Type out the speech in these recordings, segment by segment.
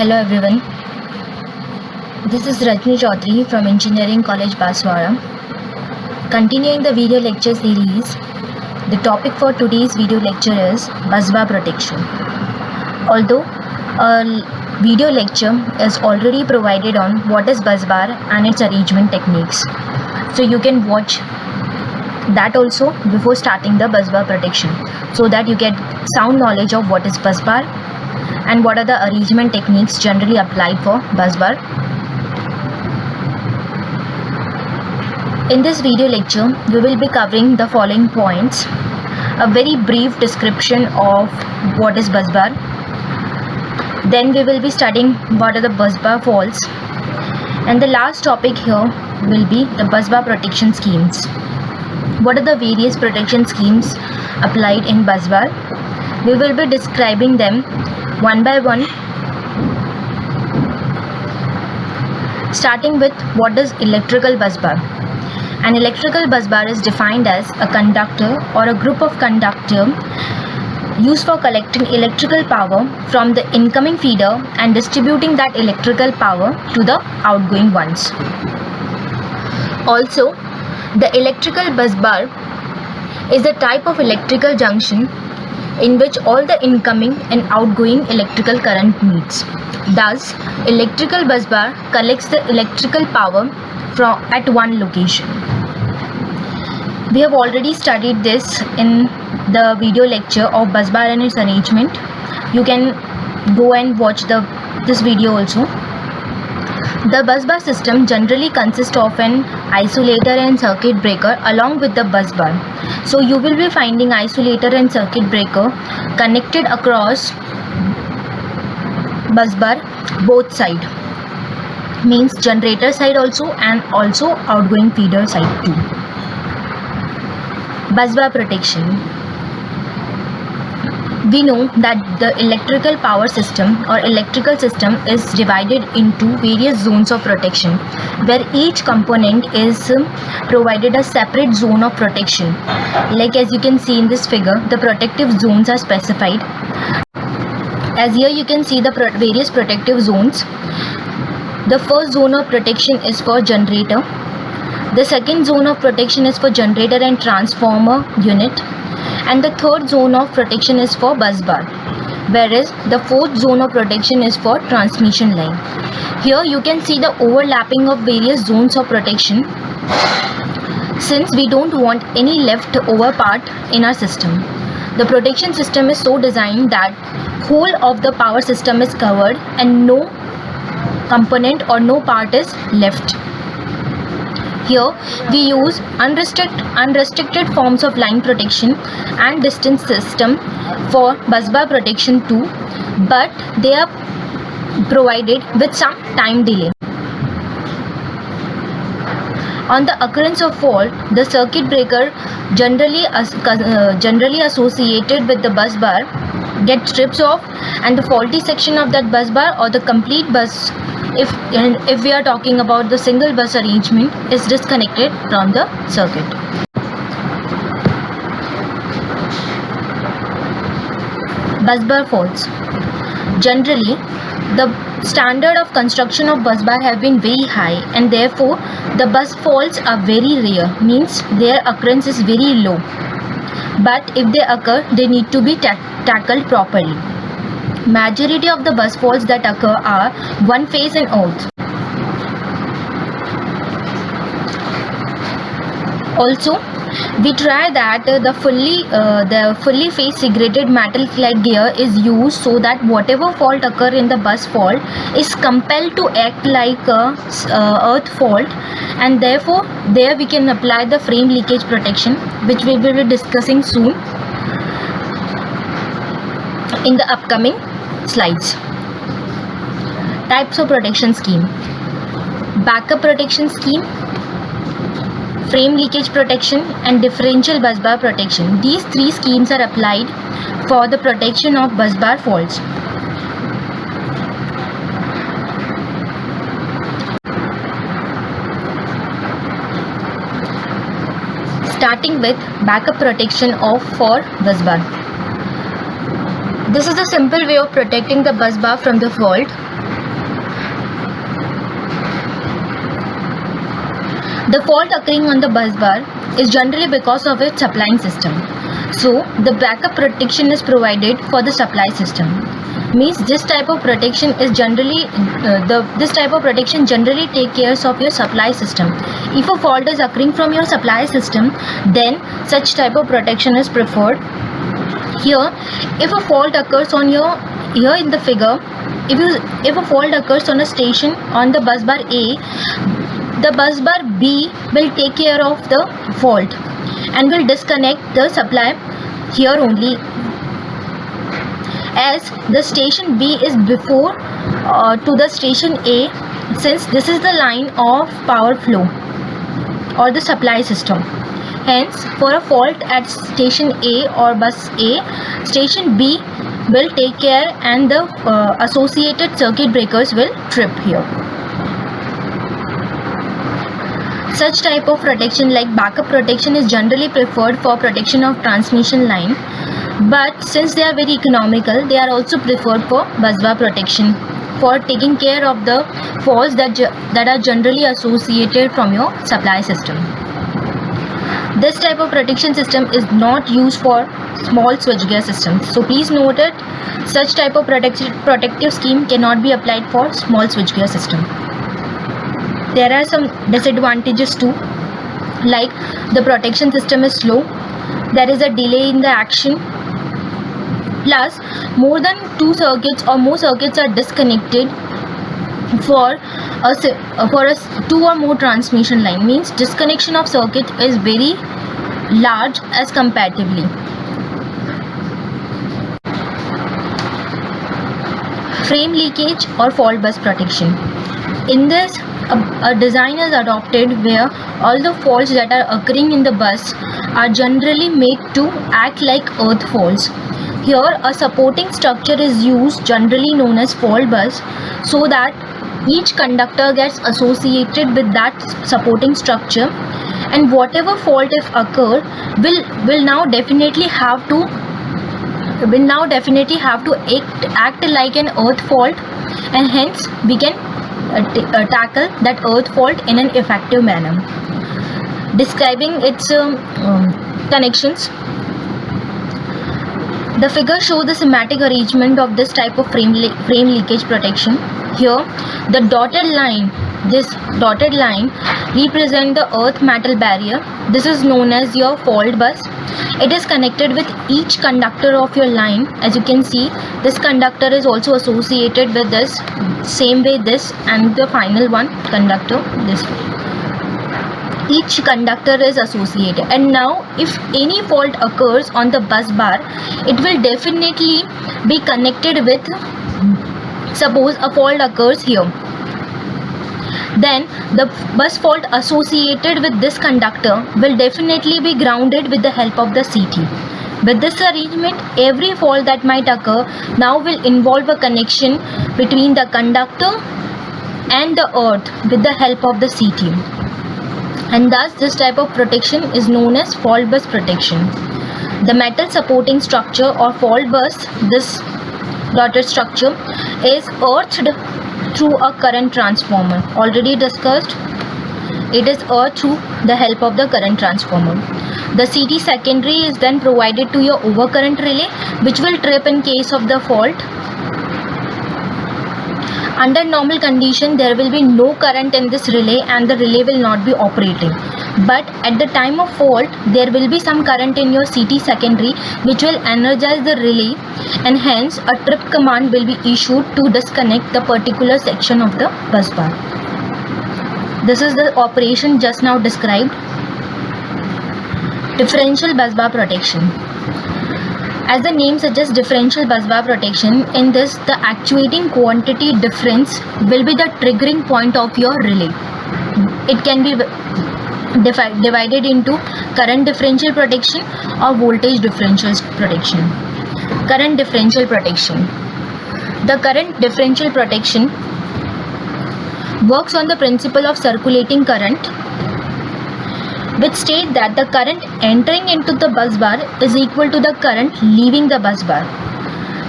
Hello everyone, this is Rajni Chaudhary from Engineering College Baswara. Continuing the video lecture series, the topic for today's video lecture is busbar protection. Although a video lecture is already provided on what is busbar and its arrangement techniques, so you can watch that also before starting the busbar protection, so that you get sound knowledge of what is busbar and what are the arrangement techniques generally applied for busbar. In this video lecture, we will be covering the following points: a very brief description of what is busbar, then we will be studying what are the busbar faults, and the last topic here will be the busbar protection schemes. What are the various protection schemes applied in busbar? We will be describing them one by one, starting with what is electrical busbar. An electrical busbar is defined as a conductor or a group of conductor used for collecting electrical power from the incoming feeder and distributing that electrical power to the outgoing ones. Also, the electrical busbar is a type of electrical junction in which all the incoming and outgoing electrical current meets. Thus, electrical busbar collects the electrical power from at one location. We have already studied this in the video lecture of busbar and its arrangement. You can go and watch this video also. The busbar system generally consists of an isolator and circuit breaker along with the busbar. So you will be finding isolator and circuit breaker connected across busbar both side, means generator side also and also outgoing feeder side too. Busbar protection. We know that the electrical power system or electrical system is divided into various zones of protection, where each component is provided a separate zone of protection. Like as you can see in this figure, the protective zones are specified. As here you can see the various protective zones. The first zone of protection is for generator. The second zone of protection is for generator and transformer unit. And the third zone of protection is for busbar, whereas the fourth zone of protection is for transmission line. Here you can see the overlapping of various zones of protection, since we don't want any left over part in our system. The protection system is so designed that whole of the power system is covered and no component or no part is left. Here we use unrestricted forms of line protection and distance system for busbar protection too, but they are provided with some time delay. On the occurrence of fault, the circuit breaker generally associated with the busbar gets strips off, and the faulty section of that busbar or the complete bus, if we are talking about the single bus arrangement, is disconnected from the circuit. Busbar faults. Generally, the standard of construction of busbar have been very high, and therefore the bus faults are very rare, means their occurrence is very low. But if they occur, they need to be tackled properly. Majority of the bus faults that occur are one phase and earth. Also, we try that the fully phase segregated metal clad gear is used, so that whatever fault occur in the bus fault is compelled to act like a earth fault, and therefore there we can apply the frame leakage protection, which we will be discussing soon in the upcoming slides. Types of protection scheme: backup protection scheme, frame leakage protection, and differential busbar protection. These three schemes are applied for the protection of busbar faults. Starting with backup protection for busbar. This is a simple way of protecting the bus bar from the fault. The fault occurring on the bus bar is generally because of its supplying system. So the backup protection is provided for the supply system. Means this type of protection is generally take care of your supply system. If a fault is occurring from your supply system, then such type of protection is preferred. Here, if a fault occurs on your, here in the figure, if a fault occurs on a station on the bus bar A, the bus bar B will take care of the fault and will disconnect the supply here only, as the station B is before to the station A, since this is the line of power flow or the supply system. Hence, for a fault at station A or bus A, station B will take care and the associated circuit breakers will trip here. Such type of protection like backup protection is generally preferred for protection of transmission line, but since they are very economical, they are also preferred for busbar protection for taking care of the faults that are generally associated from your supply system. This type of protection system is not used for small switchgear systems. So please note it, such type of protective scheme cannot be applied for small switchgear system. There are some disadvantages too, like the protection system is slow, there is a delay in the action, plus more than 2 circuits or more circuits are disconnected for a 2 or more transmission line. Means disconnection of circuit is very large as comparatively. Frame leakage or fault bus protection. In this, a design is adopted where all the faults that are occurring in the bus are generally made to act like earth faults. Here, a supporting structure is used, generally known as fault bus, so that each conductor gets associated with that supporting structure, and whatever fault if occur will now definitely have to act like an earth fault, and hence we can tackle that earth fault in an effective manner. Describing its connections. The figure shows the schematic arrangement of this type of frame leakage protection. Here, the dotted line, this dotted line represents the earth metal barrier. This is known as your fault bus. It is connected with each conductor of your line. As you can see, this conductor is also associated with this, same way this, and the final one conductor, this. Each conductor is associated, and now if any fault occurs on the bus bar, it will definitely be connected with, suppose a fault occurs here, then the bus fault associated with this conductor will definitely be grounded with the help of the CT. With this arrangement, every fault that might occur now will involve a connection between the conductor and the earth with the help of the CT. And thus this type of protection is known as fault bus protection. The metal supporting structure or fault bus, this dotted structure, is earthed through a current transformer. Already discussed, it is earthed through the help of the current transformer. The CT secondary is then provided to your overcurrent relay, which will trip in case of the fault. Under normal condition, there will be no current in this relay and the relay will not be operating. But at the time of fault, there will be some current in your CT secondary which will energize the relay, and hence a trip command will be issued to disconnect the particular section of the bus bar. This is the operation just now described. Differential bus bar protection. As the name suggests, differential busbar protection, in this the actuating quantity difference will be the triggering point of your relay. It can be divided into current differential protection or voltage differential protection. Current differential protection. The current differential protection works on the principle of circulating current, which state that the current entering into the bus bar is equal to the current leaving the bus bar.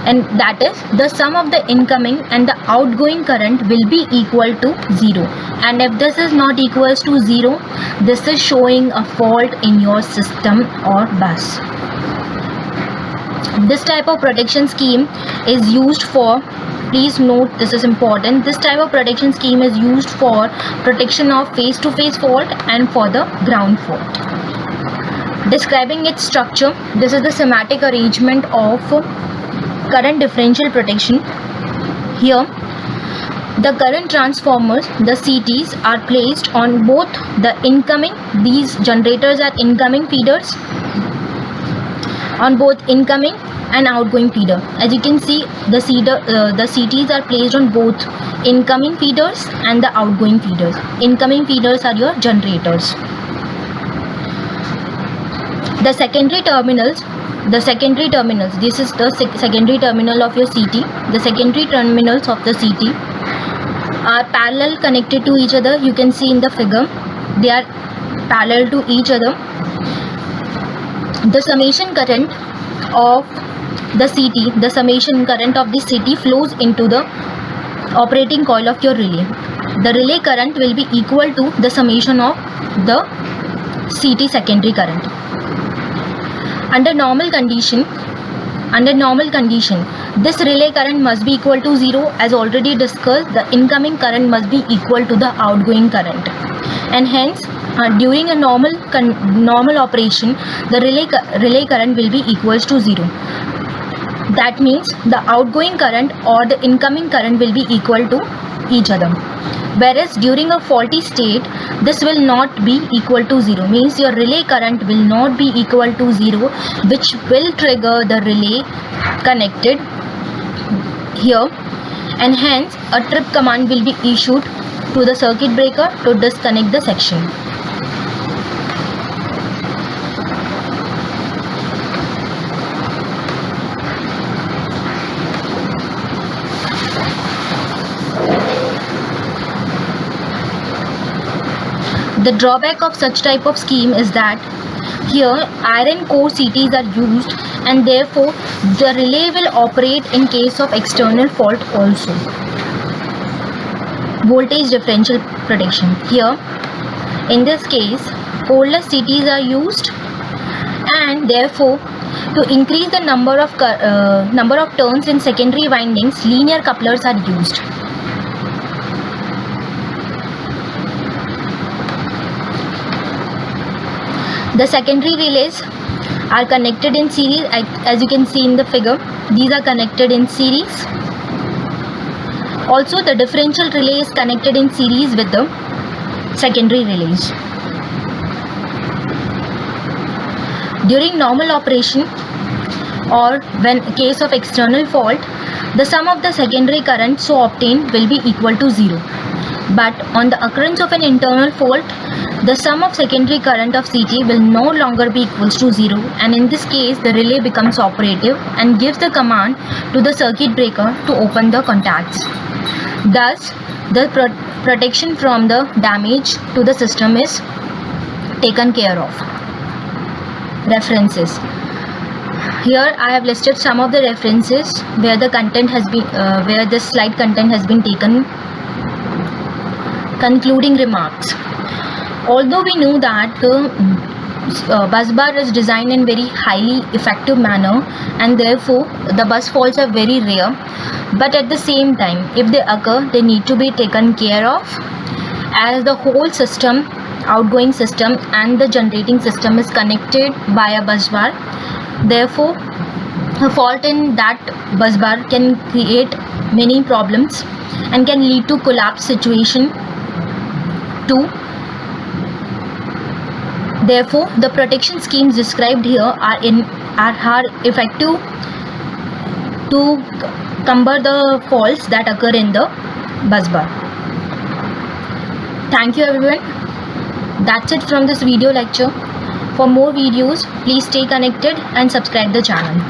and that is the sum of the incoming and the outgoing current will be equal to 0. And if this is not equals to 0, this is showing a fault in your system or bus. This type of protection scheme is used for, please note this is important, this type of protection scheme is used for protection of face-to-face fault and for the ground fault. Describing its structure, this is the schematic arrangement of current differential protection. Here, the current transformers, the CTs, are placed on both the incoming, these generators are incoming feeders, on both incoming and outgoing feeder. As you can see, the CTs are placed on both incoming feeders and the outgoing feeders. Incoming feeders are your generators. The secondary terminals, this is the secondary terminal of your CT. The secondary terminals of the CT are parallel connected to each other. You can see in the figure, they are parallel to each other. The summation current of the CT, the summation current of the CT flows into the operating coil of your relay. The relay current will be equal to the summation of the CT secondary current. Under normal condition, this relay current must be equal to 0. As already discussed, the incoming current must be equal to the outgoing current, and hence during a normal operation, the relay current will be equals to 0. That means the outgoing current or the incoming current will be equal to each other. Whereas during a faulty state, this will not be equal to 0, means your relay current will not be equal to 0, which will trigger the relay connected here, and hence a trip command will be issued to the circuit breaker to disconnect the section. The drawback of such type of scheme is that here iron core CTs are used, and therefore the relay will operate in case of external fault also. Voltage differential protection. Here in this case, poleless CTs are used, and therefore to increase the number of turns in secondary windings, linear couplers are used. The secondary relays are connected in series, as you can see in the figure. These are connected in series. Also, the differential relay is connected in series with the secondary relays. During normal operation or when case of external fault, the sum of the secondary current so obtained will be equal to 0. But on the occurrence of an internal fault, the sum of secondary current of CT will no longer be equals to 0, and in this case the relay becomes operative and gives the command to the circuit breaker to open the contacts. Thus, the protection from the damage to the system is taken care of. References. Here I have listed some of the references where the content has been, where this slide content has been taken. Concluding remarks. Although we know that the bus bar is designed in very highly effective manner, and therefore the bus faults are very rare, but at the same time, if they occur, they need to be taken care of, as the whole system, outgoing system and the generating system is connected by a bus bar. Therefore, a fault in that bus bar can create many problems and can lead to collapse situation too. Therefore, the protection schemes described here are effective to combat the faults that occur in the bus bar. Thank you everyone. That's it from this video lecture. For more videos, please stay connected and subscribe the channel.